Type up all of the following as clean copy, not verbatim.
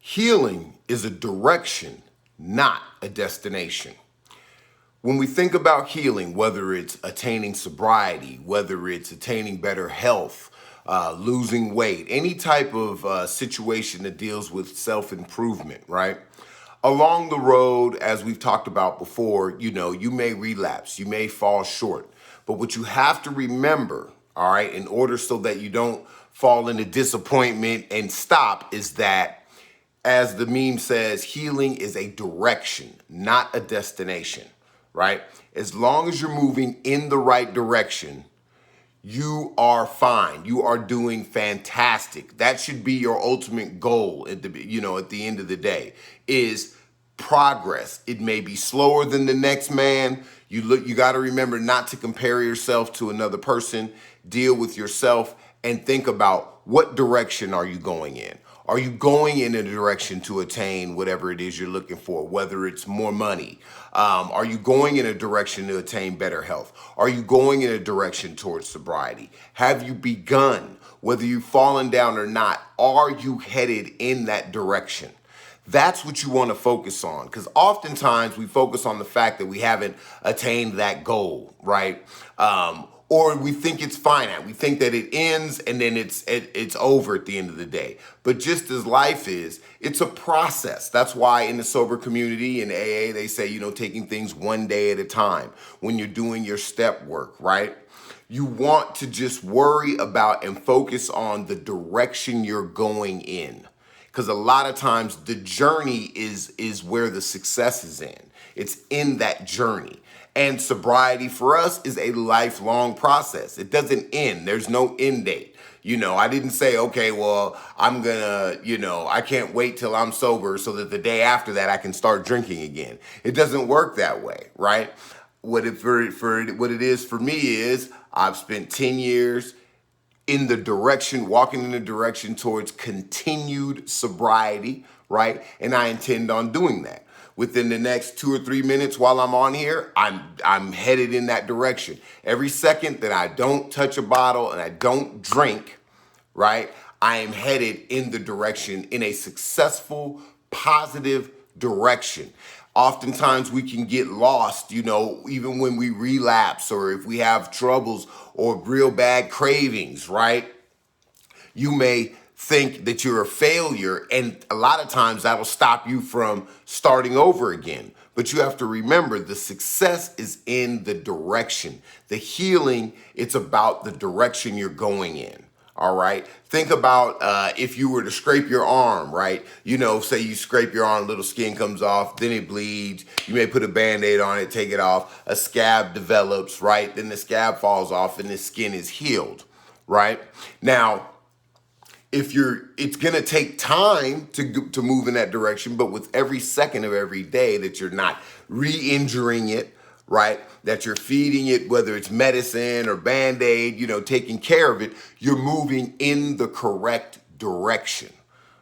Healing is a direction, not a destination. When we think about healing, whether it's attaining sobriety, whether it's attaining better health, losing weight, any type of situation that deals with self-improvement, right? Along the road, as we've talked about before, you may relapse, you may fall short. But what you have to remember, all right, in order so that you don't fall into disappointment and stop, is that, as the meme says, healing is a direction, not a destination, right? As long as you're moving in the right direction, you are fine. You are doing fantastic. That should be your ultimate goal at the end of the day, is progress. It may be slower than the next man. You got to remember not to compare yourself to another person. Deal with yourself and think about, what direction are you going in? Are you going in a direction to attain whatever it is you're looking for, whether it's more money? Are you going in a direction to attain better health? Are you going in a direction towards sobriety? Have you begun? Whether you've fallen down or not, are you headed in that direction? That's what you want to focus on, because oftentimes we focus on the fact that we haven't attained that goal, right? Or we think it's finite. We think that it ends and then it's over at the end of the day. But just as life is, it's a process. That's why in the sober community, in AA, they say, taking things one day at a time when you're doing your step work, right? You want to just worry about and focus on the direction you're going in. Because a lot of times the journey is where the success is in. It's in that journey. And sobriety for us is a lifelong process. It doesn't end. There's no end date. I didn't say, okay, well, I'm gonna, I can't wait till I'm sober so that the day after that I can start drinking again. It doesn't work that way, right? What it is for me is I've spent 10 years walking in the direction towards continued sobriety, right? And I intend on doing that. Within the next 2 or 3 minutes while I'm on here, I'm headed in that direction. Every second that I don't touch a bottle and I don't drink, right, I am headed in the direction, in a successful, positive direction. Oftentimes we can get lost, even when we relapse or if we have troubles or real bad cravings, right? You may think that you're a failure, and a lot of times that'll stop you from starting over again. But you have to remember, the success is in the direction. The healing, it's about the direction you're going in. All right. Think about if you were to scrape your arm, right? Say you scrape your arm, little skin comes off, then it bleeds. You may put a Band-Aid on it, take it off. A scab develops, right? Then the scab falls off and the skin is healed, right? Now, it's going to take time to move in that direction, but with every second of every day that you're not re-injuring it, right, that you're feeding it, whether it's medicine or Band-Aid, taking care of it, you're moving in the correct direction,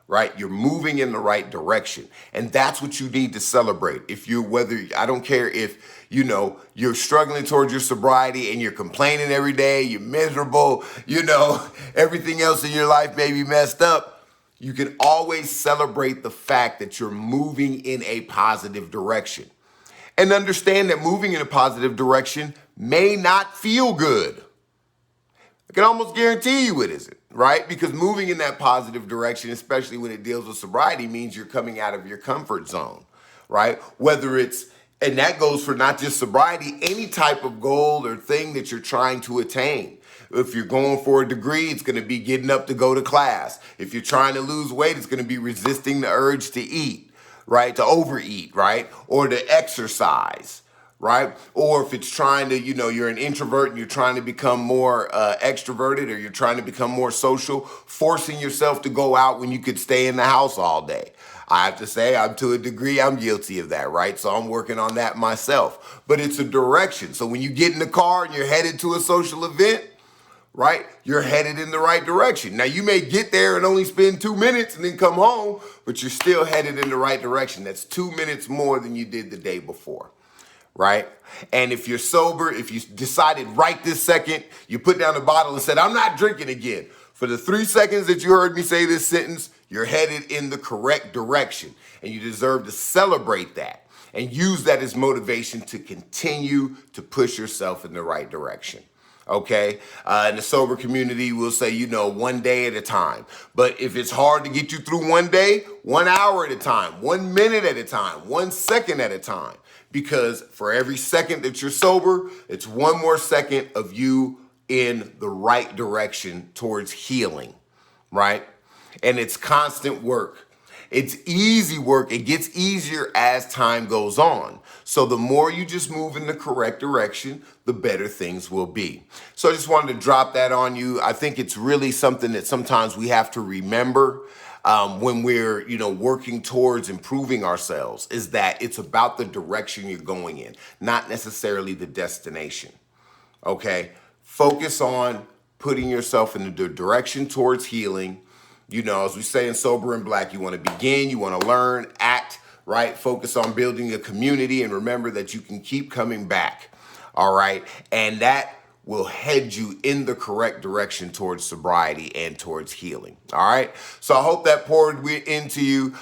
right? You're moving in the right direction. And that's what you need to celebrate. I don't care if, you're struggling towards your sobriety and you're complaining every day, you're miserable, everything else in your life may be messed up. You can always celebrate the fact that you're moving in a positive direction. And understand that moving in a positive direction may not feel good. I can almost guarantee you it isn't, right? Because moving in that positive direction, especially when it deals with sobriety, means you're coming out of your comfort zone, right? And that goes for not just sobriety, any type of goal or thing that you're trying to attain. If you're going for a degree, it's going to be getting up to go to class. If you're trying to lose weight, it's going to be resisting the urge to eat, right? To overeat, right? Or to exercise, right? Or if it's trying to, you're an introvert and you're trying to become more extroverted, or you're trying to become more social, forcing yourself to go out when you could stay in the house all day. I have to say, to a degree, I'm guilty of that, right? So I'm working on that myself. But it's a direction. So when you get in the car and you're headed to a social event, right, you're headed in the right direction. Now, you may get there and only spend 2 minutes and then come home, but you're still headed in the right direction. That's 2 minutes more than you did the day before, right? And if you're sober, if you decided right this second, you put down the bottle and said, I'm not drinking again. For the 3 seconds that you heard me say this sentence, You're headed in the correct direction, and you deserve to celebrate that and use that as motivation to continue to push yourself in the right direction. Okay? In the sober community, we'll say, you know, 1 day at a time. But if it's hard to get you through 1 day, 1 hour at a time, 1 minute at a time, 1 second at a time. Because for every second that you're sober, it's one more second of you in the right direction towards healing, right? And it's constant work. It's easy work. It gets easier as time goes on. So the more you just move in the correct direction, the better things will be. So I just wanted to drop that on you. I think it's really something that sometimes we have to remember when we're, working towards improving ourselves, is that it's about the direction you're going in, not necessarily the destination. Okay? Focus on putting yourself in the direction towards healing. As we say in Sober and Black, you want to begin, you want to learn, act, right? Focus on building a community, and remember that you can keep coming back, all right? And that will head you in the correct direction towards sobriety and towards healing, all right? So I hope that poured into you.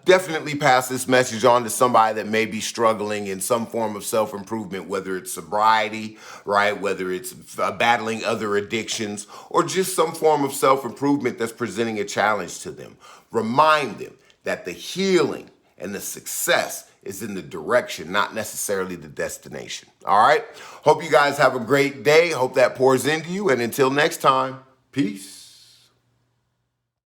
Definitely pass this message on to somebody that may be struggling in some form of self-improvement, whether it's sobriety, right? Whether it's battling other addictions, or just some form of self-improvement that's presenting a challenge to them. Remind them that the healing and the success is in the direction, not necessarily the destination. All right? Hope you guys have a great day. Hope that pours into you. And until next time, peace.